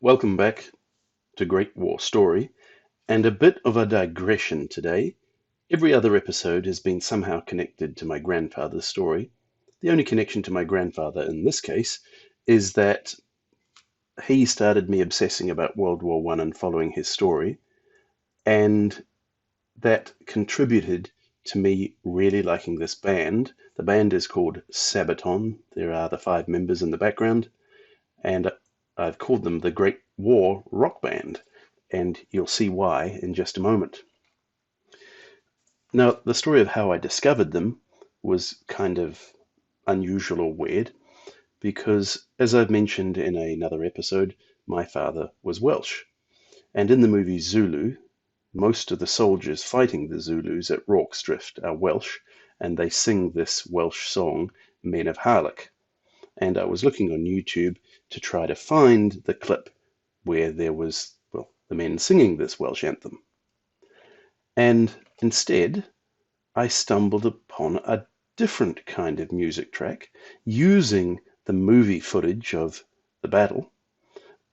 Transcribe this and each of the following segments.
Welcome back to Great War Story, and a bit of a digression today. Every other episode has been somehow connected to my grandfather's story. The only connection to my grandfather in this case is that he started me obsessing about World War One and following his story, and that contributed to me really liking this band. The band is called Sabaton. There are the five members in the background, and I've called them the Great War Rock Band, and you'll see why in just a moment. Now, the story of how I discovered them was kind of unusual or weird because, as I've mentioned in another episode, my father was Welsh. And in the movie Zulu, most of the soldiers fighting the Zulus at Rorke's Drift are Welsh, and they sing this Welsh song, Men of Harlech. And I was looking on YouTube to try to find the clip where there was, well, the men singing this Welsh anthem. And instead, I stumbled upon a different kind of music track using the movie footage of the battle,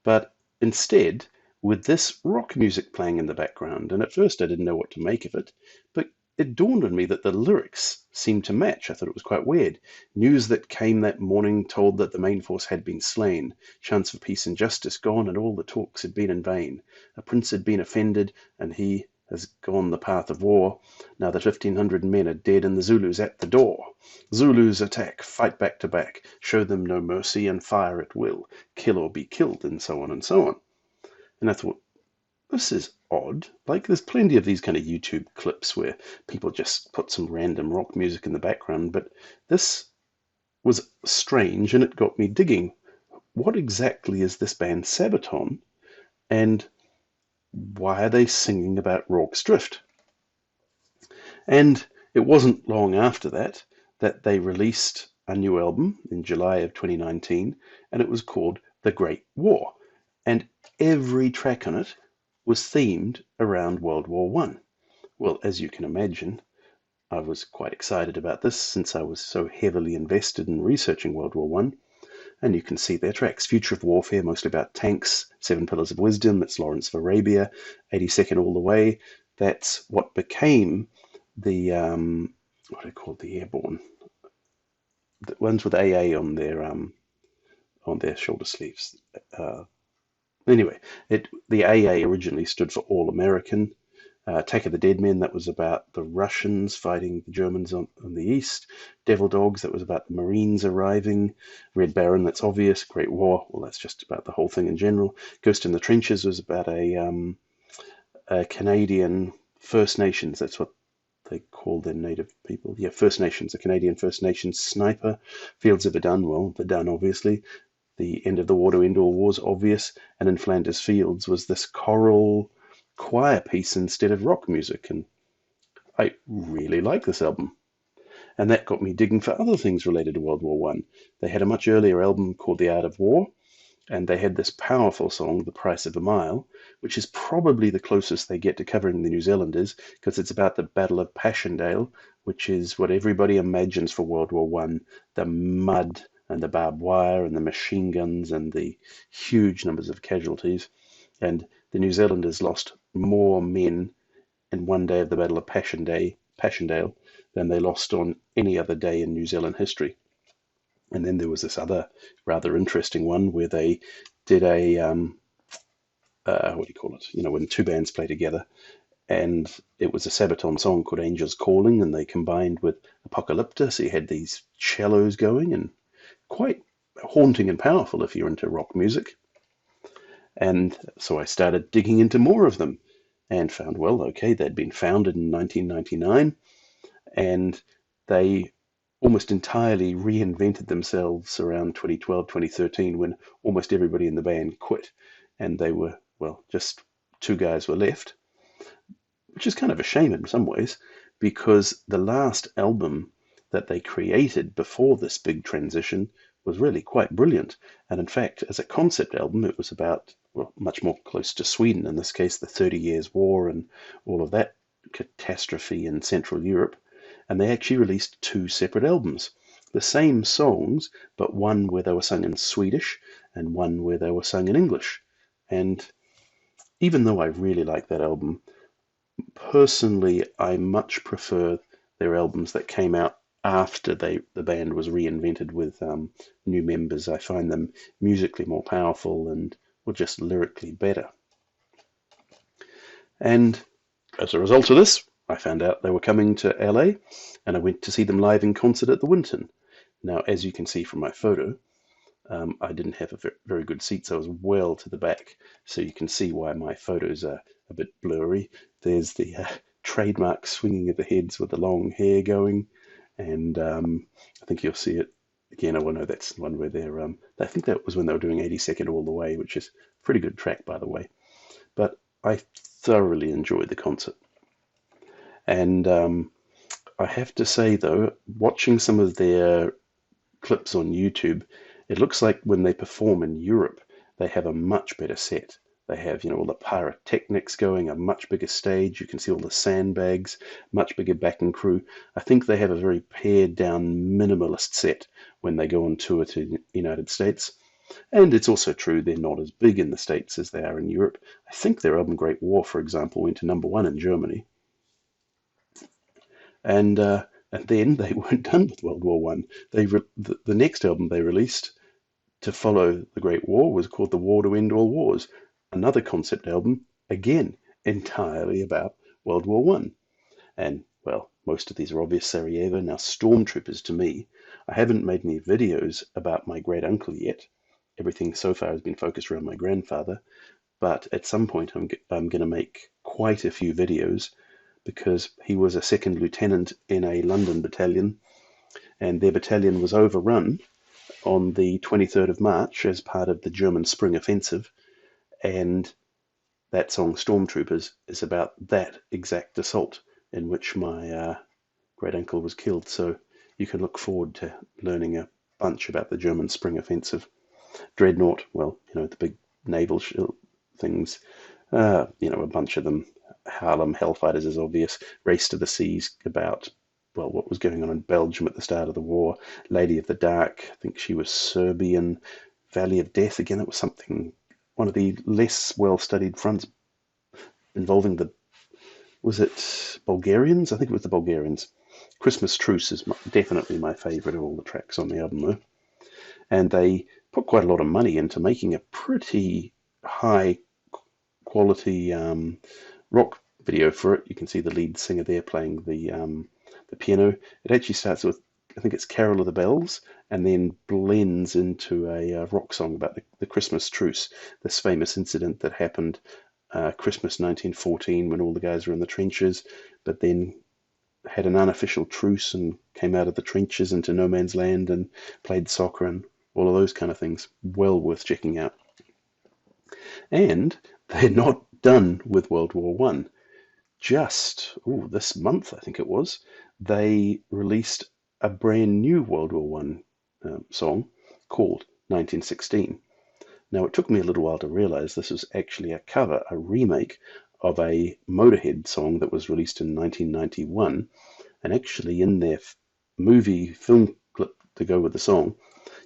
but instead with this rock music playing in the background. And at first I didn't know what to make of it, but it dawned on me that the lyrics seemed to match. I thought it was quite weird. News that came that morning told that the main force had been slain, chance for peace and justice gone, and all the talks had been in vain. A prince had been offended, and he has gone the path of war. Now the 1,500 men are dead and the Zulus at the door. Zulus attack, fight back to back, show them no mercy and fire at will, kill or be killed, and so on and so on. And I thought, this is odd. Like, there's plenty of these kind of YouTube clips where people just put some random rock music in the background, but this was strange and it got me digging. What exactly is this band Sabaton, and why are they singing about Rorke's Drift? And it wasn't long after that that they released a new album in July of 2019, and it was called The Great War. And every track on it was themed around World War One. Well, as you can imagine, I was quite excited about this since I was so heavily invested in researching World War One. And you can see their tracks. Future of Warfare, mostly about tanks. Seven Pillars of Wisdom, that's Lawrence of Arabia. 82nd All the Way, that's what became the, what are they called, the airborne? The ones with AA on their shoulder sleeves. Anyway, the AA originally stood for All American. Attack of the Dead Men, that was about the Russians fighting the Germans on the east. Devil Dogs, that was about the Marines arriving. Red Baron, that's obvious. Great War, well, that's just about the whole thing in general. Ghost in the Trenches was about a Canadian First Nations, that's what they call their native people. Yeah, First Nations, a Canadian First Nations sniper. Fields of Verdun, well, Verdun, obviously. The end of the war to end all wars, obvious. And in Flanders Fields was this choral choir piece instead of rock music. And I really like this album. And that got me digging for other things related to World War One. They had a much earlier album called The Art of War, and they had this powerful song, The Price of a Mile, which is probably the closest they get to covering the New Zealanders, because it's about the Battle of Passchendaele, which is what everybody imagines for World War One: the mud and the barbed wire and the machine guns and the huge numbers of casualties. And the New Zealanders lost more men in one day of the Battle of Passchendaele than they lost on any other day in New Zealand history. And then there was this other rather interesting one where they did a what do you call it? You know, when two bands play together, and it was a Sabaton song called Angels Calling, and they combined with Apocalypta, so you had these cellos going, and quite haunting and powerful if you're into rock music. And so I started digging into more of them and found, well, okay, they'd been founded in 1999, and they almost entirely reinvented themselves around 2012, 2013, when almost everybody in the band quit. And they were, well, just two guys were left, which is kind of a shame in some ways, because the last album that they created before this big transition was really quite brilliant. And in fact, as a concept album, it was about, well, much more close to Sweden, in this case, the 30 Years' War and all of that catastrophe in Central Europe. And they actually released two separate albums. The same songs, but one where they were sung in Swedish and one where they were sung in English. And even though I really like that album, personally, I much prefer their albums that came out after the band was reinvented with new members. I find them musically more powerful and well, just lyrically better. And as a result of this, I found out they were coming to LA, and I went to see them live in concert at the Winton. Now, as you can see from my photo, I didn't have a very good seat, so I was well to the back. So you can see why my photos are a bit blurry. There's the trademark swinging of the heads with the long hair going, and I think you'll see it again. Oh, no, that's the one where they're. I think that was when they were doing 82nd All the Way, which is a pretty good track, by the way. But I thoroughly enjoyed the concert, and I have to say though, watching some of their clips on YouTube, it looks like when they perform in Europe, they have a much better set. They have, all the pyrotechnics going, a much bigger stage. You can see all the sandbags, much bigger backing crew. I think they have a very pared down minimalist set when they go on tour to the United States. And it's also true they're not as big in the States as they are in Europe. I think their album Great War, for example, went to #1 in Germany. And then they weren't done with World War One. The next album they released to follow the Great War was called The War to End All Wars, another concept album, again entirely about World War One. And well, most of these are obvious Sarajevo, now stormtroopers to me. I haven't made any videos about my great uncle yet. Everything so far has been focused around my grandfather, but at some point I'm going to make quite a few videos because he was a second lieutenant in a London battalion, and their battalion was overrun on the 23rd of March as part of the German Spring Offensive, and that song Stormtroopers is about that exact assault in which my great uncle was killed. So you can look forward to learning a bunch about the German Spring Offensive. Dreadnought, well, the big naval things, a bunch of them. Harlem Hellfighters is obvious. Race to the Seas about, well, what was going on in Belgium at the start of the war. Lady of the Dark, I think she was Serbian. Valley of Death, again, that was something, one of the less well-studied fronts involving was it Bulgarians? I think it was the Bulgarians. Christmas Truce is definitely my favourite of all the tracks on the album, though. And they put quite a lot of money into making a pretty high quality rock video for it. You can see the lead singer there playing the piano. It actually starts with, I think it's Carol of the Bells, and then blends into a rock song about the Christmas truce, this famous incident that happened Christmas 1914 when all the guys were in the trenches, but then had an unofficial truce and came out of the trenches into no man's land and played soccer and all of those kind of things. Well worth checking out. And they're not done with World War One. Just this month, I think it was, they released a brand new World War One song called 1916. Now, it took me a little while to realize this was actually a cover, a remake of a Motorhead song that was released in 1991. And actually, in their movie film clip to go with the song,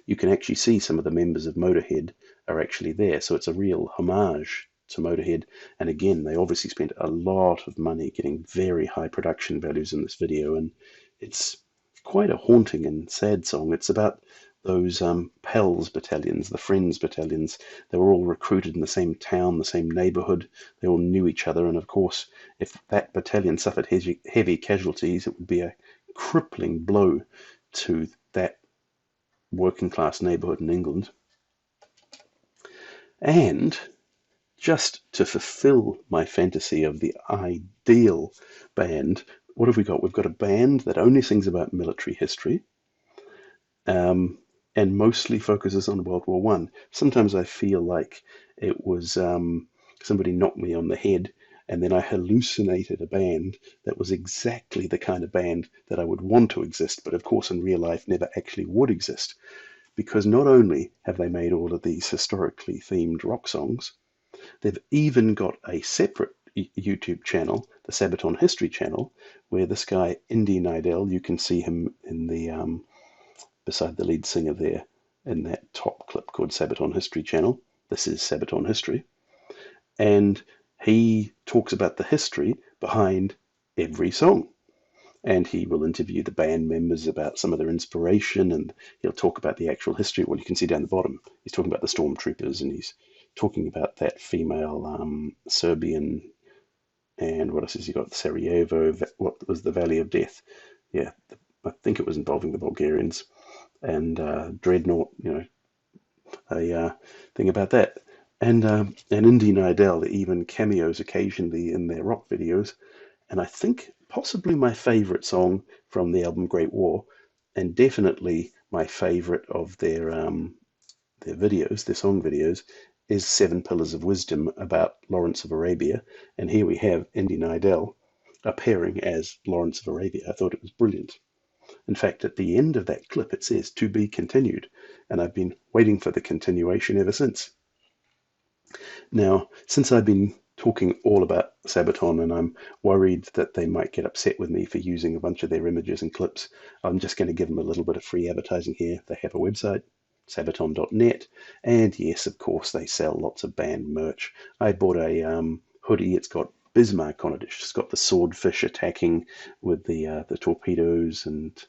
you can actually see some of the members of Motorhead are actually there. So it's a real homage to Motorhead. And again, they obviously spent a lot of money getting very high production values in this video. And it's quite a haunting and sad song. It's about those Pals battalions, the Friends battalions. They were all recruited in the same town, the same neighborhood. They all knew each other. And of course, if that battalion suffered heavy casualties, it would be a crippling blow to that working class neighborhood in England. And just to fulfill my fantasy of the ideal band, what have we got? We've got a band that only sings about military history, and mostly focuses on World War One. Sometimes I feel like it was somebody knocked me on the head, and then I hallucinated a band that was exactly the kind of band that I would want to exist, but of course in real life never actually would exist. Because not only have they made all of these historically themed rock songs, they've even got a separate YouTube channel, the Sabaton History channel, where this guy, Indy Nidell, you can see him in the beside the lead singer there in that top clip called Sabaton History channel. This is Sabaton History. and he talks about the history behind every song. And he will interview the band members about some of their inspiration, and he'll talk about the actual history. Well, you can see down the bottom, he's talking about the stormtroopers, and he's talking about that female Serbian, and what else has he got? Sarajevo, what was the Valley of Death? Yeah, I think it was involving the Bulgarians, and Dreadnought, a thing about that. And Indy Nidell even cameos occasionally in their rock videos. And I think possibly my favorite song from the album Great War, and definitely my favorite of their videos, their song videos, is Seven Pillars of Wisdom about Lawrence of Arabia. And here we have Indy Nidell appearing as Lawrence of Arabia. I thought it was brilliant. In fact, at the end of that clip, it says to be continued. And I've been waiting for the continuation ever since. Now, since I've been talking all about Sabaton and I'm worried that they might get upset with me for using a bunch of their images and clips, I'm just going to give them a little bit of free advertising here. They have a website, sabaton.net, and yes, of course, they sell lots of band merch. I bought a hoodie. It's got Bismarck on it. It's just got the swordfish attacking with the torpedoes. And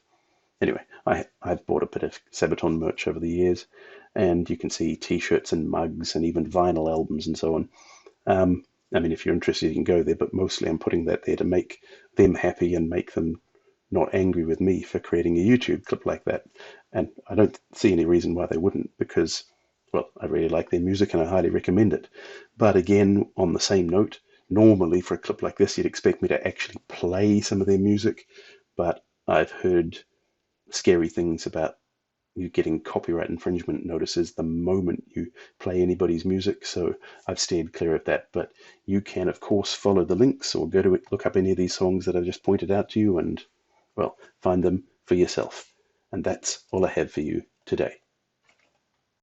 anyway, I've bought a bit of Sabaton merch over the years, and you can see t-shirts and mugs and even vinyl albums and so on. I mean, if you're interested, you can go there, but mostly I'm putting that there to make them happy and make them not angry with me for creating a YouTube clip like that. And I don't see any reason why they wouldn't, because, well, I really like their music and I highly recommend it. But again, on the same note, normally for a clip like this, you'd expect me to actually play some of their music, but I've heard scary things about you getting copyright infringement notices the moment you play anybody's music, so I've steered clear of that. But you can, of course, follow the links or go to it, look up any of these songs that I've just pointed out to you, and, well, find them for yourself. And that's all I have for you today.